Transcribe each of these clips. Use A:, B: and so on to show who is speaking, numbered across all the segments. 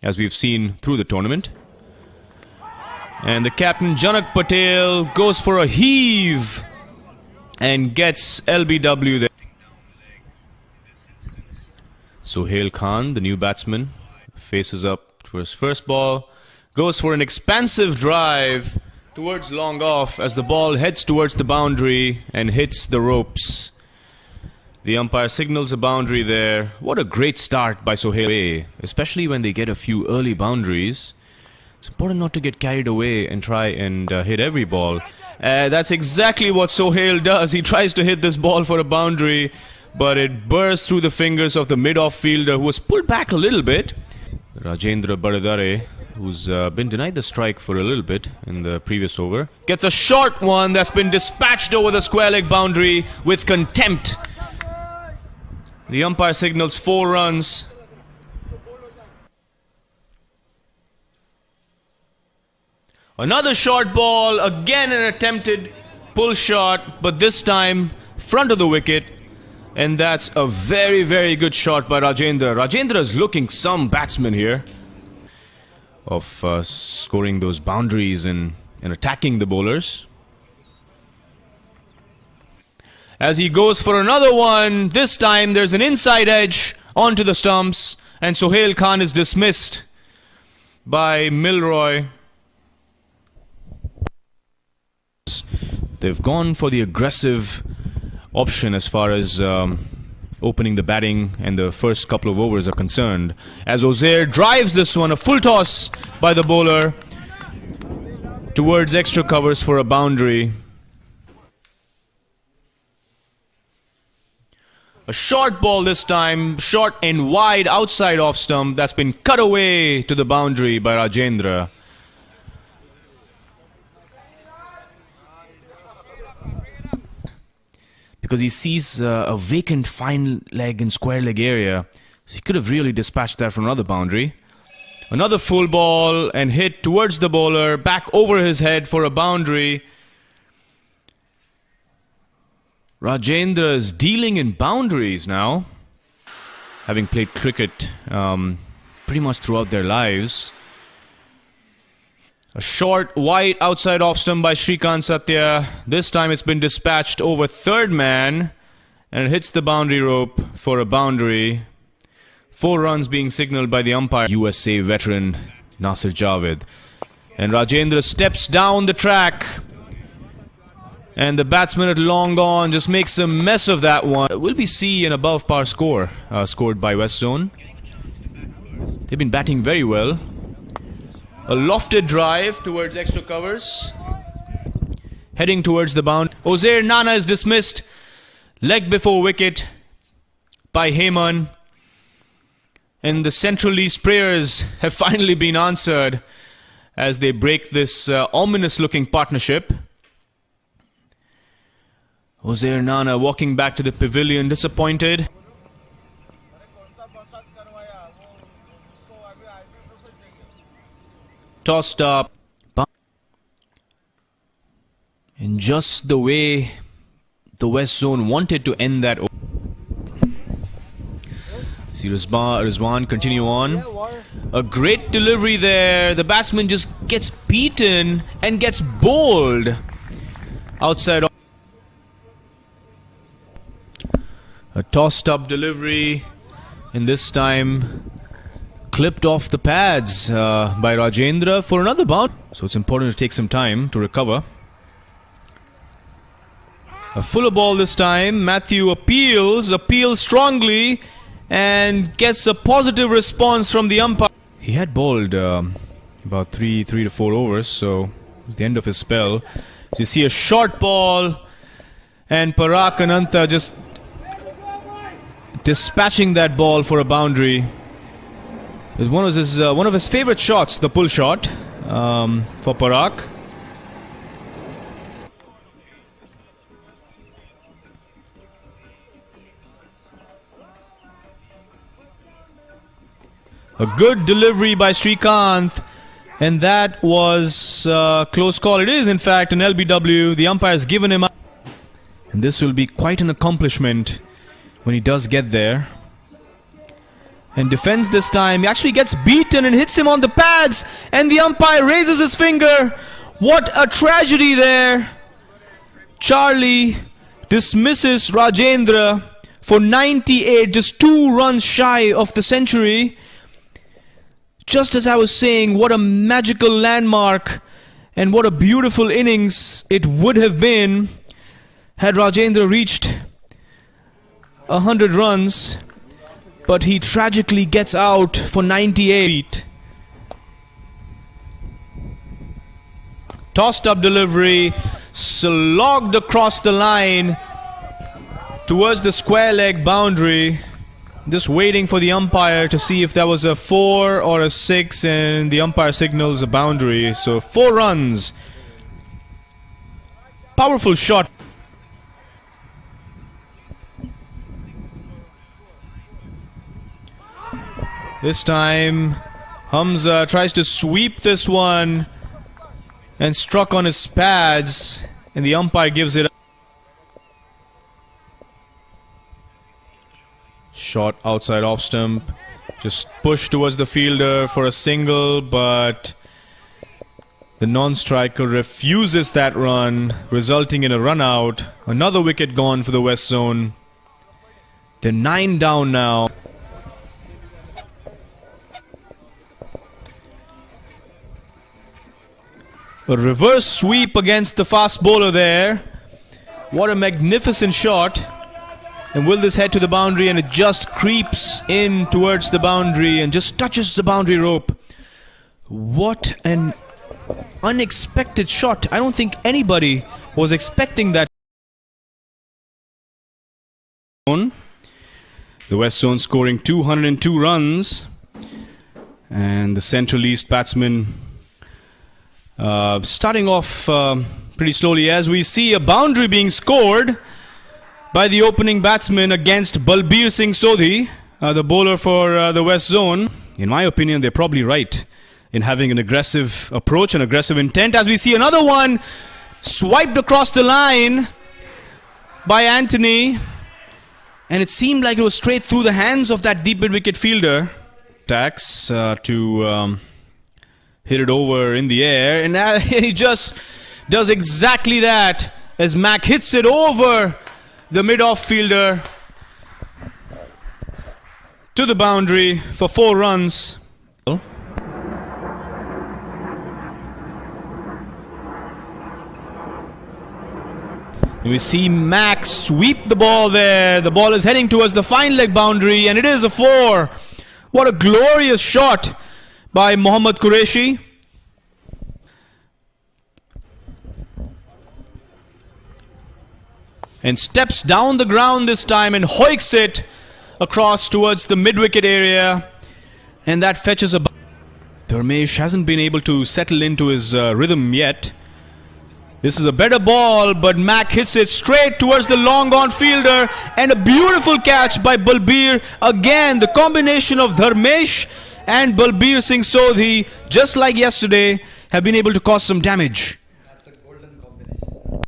A: as we've seen through the tournament. And the captain, Janak Patel, goes for a heave and gets LBW there. Sohail Khan, the new batsman, faces up to his first ball, goes for an expansive drive towards long off as the ball heads towards the boundary and hits the ropes. The umpire signals a boundary there. What a great start by Sohail, especially when they get a few early boundaries. It's important not to get carried away and try and hit every ball. That's exactly what Sohail does. He tries to hit this ball for a boundary, but it bursts through the fingers of the mid-off fielder, who was pulled back a little bit. Rajendra Baradare, who's been denied the strike for a little bit in the previous over, gets a short one that's been dispatched over the square leg boundary with contempt. The umpire signals 4 runs. Another short ball, again an attempted pull shot, but this time front of the wicket. And that's a very, very good shot by Rajendra. Rajendra is looking some batsman here of scoring those boundaries and attacking the bowlers. As he goes for another one, this time there's an inside edge onto the stumps, and Sohail Khan is dismissed by Milroy. They've gone for the aggressive option as far as opening the batting and the first couple of overs are concerned. As Ozair drives this one, a full toss by the bowler towards extra covers for a boundary. A short ball this time, short and wide outside off stump, that's been cut away to the boundary by Rajendra. Because he sees a vacant fine leg and square leg area. So he could have really dispatched that from another boundary. Another full ball and hit towards the bowler, back over his head for a boundary. Rajendra is dealing in boundaries now, having played cricket pretty much throughout their lives. A short, wide outside off stump by Shrikant Satya. This time it's been dispatched over third man and it hits the boundary rope for a boundary. 4 runs being signalled by the umpire, USA veteran Nasir Javed. And Rajendra steps down the track. And the batsman at long on just makes a mess of that one. Will we see an above par score scored by West Zone? They've been batting very well. A lofted drive towards extra covers. Heading towards the bound. Ozair Nana is dismissed. Leg before wicket by Heyman. And the Central East prayers have finally been answered as they break this ominous looking partnership. Ozair Nana walking back to the pavilion disappointed. Tossed up. In just the way the West Zone wanted to end that over. See Rizwan continue on. A great delivery there. The batsman just gets beaten and gets bowled outside. A tossed up delivery, and this time clipped off the pads by Rajendra for another bounce. So it's important to take some time to recover. A fuller ball this time. Matthew appeals strongly and gets a positive response from the umpire. He had bowled about 3 to 4 overs, so it was the end of his spell. So you see a short ball and Parag Ananta just dispatching that ball for a boundary. It was one of his favorite shots, the pull shot for Parag. A good delivery by Shrikant, and that was a close call. It is in fact an LBW. The umpire has given him up, and this will be quite an accomplishment when he does get there. and defends this time. He actually gets beaten and hits him on the pads, and the umpire raises his finger. What a tragedy there. Charlie dismisses Rajendra for 98, just 2 runs shy of the century. Just as I was saying, what a magical landmark and what a beautiful innings it would have been had Rajendra reached 100 runs. But he tragically gets out for 98. Tossed up delivery, slogged across the line towards the square leg boundary. Just waiting for the umpire to see if that was a 4 or a 6, and the umpire signals a boundary. So 4 runs. Powerful shot. This time Hamza tries to sweep this one and struck on his pads, and the umpire gives it up. Shot outside off stump, just pushed towards the fielder for a single, but the non-striker refuses that run, resulting in a run out. Another wicket gone for the West Zone. They're 9 down now. A reverse sweep against the fast bowler there. What a magnificent shot. And will this head to the boundary, and it just creeps in towards the boundary and just touches the boundary rope. What an unexpected shot. I don't think anybody was expecting that. The West Zone scoring 202 runs. And the Central East batsmen starting off pretty slowly, as we see a boundary being scored by the opening batsman against Balbir Singh Sodhi, the bowler for the West Zone. In my opinion, they're probably right in having an aggressive approach and aggressive intent, as we see another one swiped across the line by Anthony, and it seemed like it was straight through the hands of that deep mid-wicket fielder. Tax to hit it over in the air, and he just does exactly that as Mac hits it over the mid-off fielder to the boundary for 4 runs. And we see Mac sweep the ball there. The ball is heading towards the fine leg boundary, and it is a 4. What a glorious shot by Mohammad Qureshi. And steps down the ground this time and hoiks it across towards the mid-wicket area. And that fetches a... Dharmesh hasn't been able to settle into his rhythm yet. This is a better ball, but Mac hits it straight towards the long-on fielder. And a beautiful catch by Balbir. Again, the combination of Dharmesh and Balbir Singh Sodhi, just like yesterday, have been able to cause some damage.
B: That's a golden combination.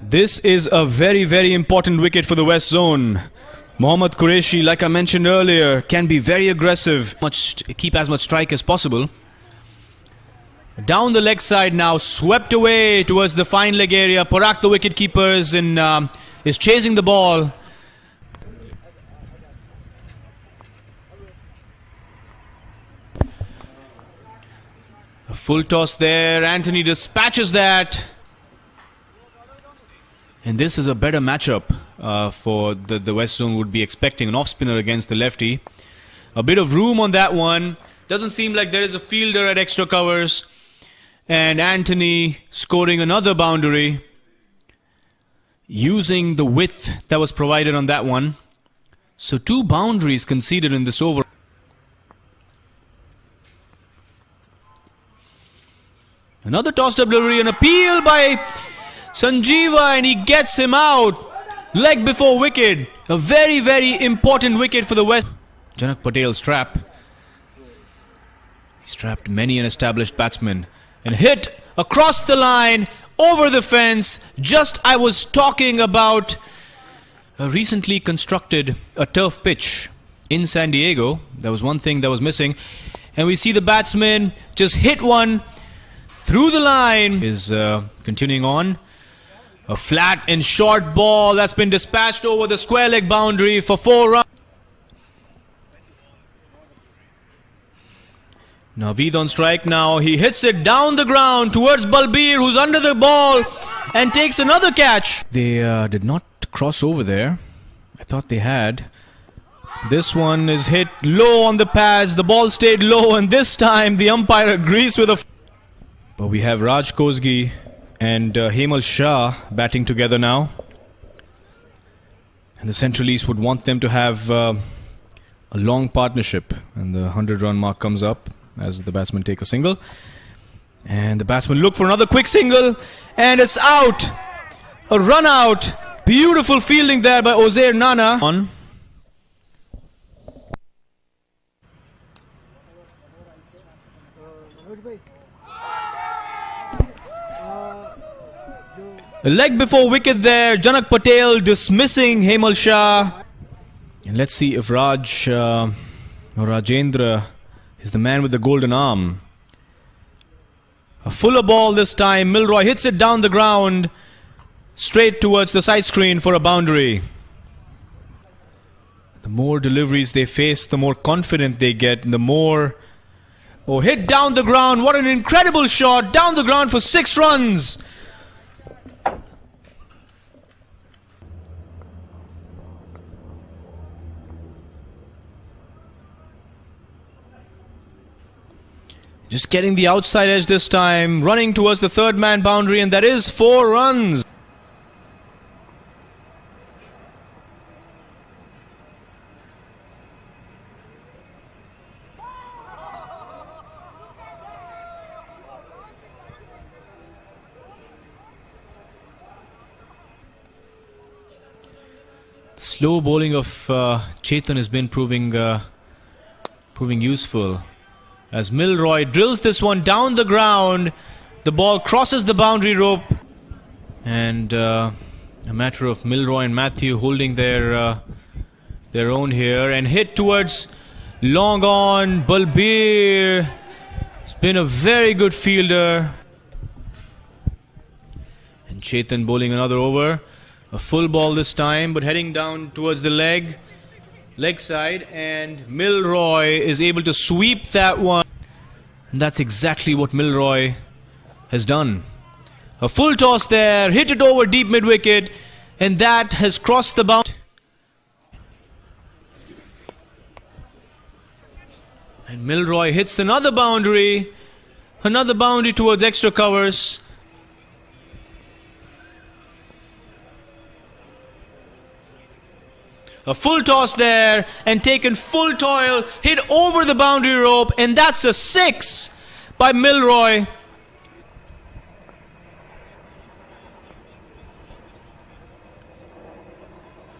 A: This is a very, very important wicket for the West Zone. Mohammad Qureshi, like I mentioned earlier, can be very aggressive. Keep as much strike as possible. Down the leg side now, swept away towards the fine leg area. Parak, the wicketkeeper, is chasing the ball. A full toss there. Anthony dispatches that. And this is a better matchup for the West Zone would be expecting. An off-spinner against the lefty. A bit of room on that one. Doesn't seem like there is a fielder at extra covers. And Anthony scoring another boundary, using the width that was provided on that one. So 2 boundaries conceded in this over. Another tossed up delivery, an appeal by Sanjeeva, and he gets him out. Leg before wicket. A very, very important wicket for the West. Janak Patel's trap. He's trapped many an established batsman. And hit across the line over the fence. Just I was talking about a recently constructed a turf pitch in San Diego. That was one thing that was missing. And we see the batsman just hit one through the line. Is continuing on. A flat and short ball that's been dispatched over the square leg boundary for 4 runs. Naveed on strike now. He hits it down the ground towards Balbir, who's under the ball, and takes another catch. They did not cross over there. I thought they had. This one is hit low on the pads. The ball stayed low, and this time the umpire agrees with a... But we have Raj Kosgi and Hemal Shah batting together now. And the Central East would want them to have a long partnership. And the 100-run mark comes up as the batsmen take a single. And the batsmen look for another quick single. And it's out. A run out. Beautiful fielding there by Ozair Nana. On. A leg before wicket there. Janak Patel dismissing Hemal Shah. And let's see if Raj or Rajendra is the man with the golden arm. A fuller ball this time. Milroy hits it down the ground, straight towards the side screen for a boundary. The more deliveries they face, the more confident they get, and the more... Oh, hit down the ground. What an incredible shot. Down the ground for 6 runs. Just getting the outside edge this time, running towards the third man boundary, and that is 4 runs. The slow bowling of Chetan has been proving useful. As Milroy drills this one down the ground, the ball crosses the boundary rope, and a matter of Milroy and Matthew holding their own here, and hit towards long on. Balbir has been a very good fielder, and Chetan bowling another over, a full ball this time, but heading down towards the leg side, and Milroy is able to sweep that one. And that's exactly what Milroy has done. A full toss there, hit it over deep mid-wicket, and that has crossed the boundary. And Milroy hits another boundary towards extra covers. A full toss there, and taken full toil, hit over the boundary rope, and that's a 6 by Milroy.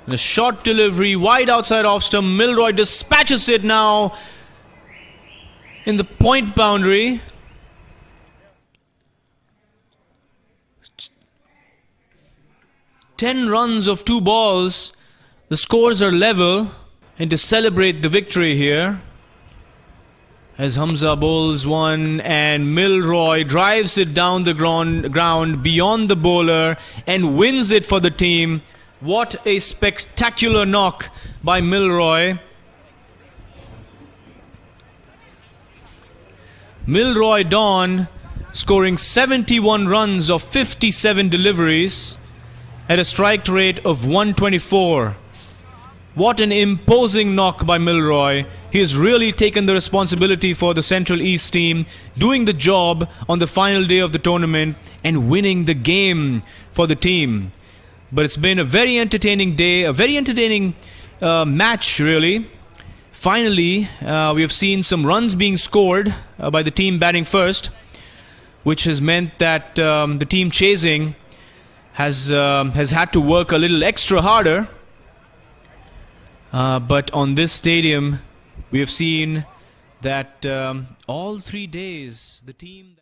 A: And a short delivery, wide outside off stump. Milroy dispatches it now in the point boundary. Ten runs of 2 balls. The scores are level, and to celebrate the victory here, as Hamza bowls one and Milroy drives it down the ground beyond the bowler and wins it for the team. What a spectacular knock by Milroy. Milroy Dawn scoring 71 runs of 57 deliveries at a strike rate of 124. What an imposing knock by Milroy. He has really taken the responsibility for the Central East team, doing the job on the final day of the tournament and winning the game for the team. But it's been a very entertaining day, a very entertaining match really. Finally, we have seen some runs being scored by the team batting first, which has meant that the team chasing has had to work a little extra harder. But on this stadium, we have seen that all 3 days, the team...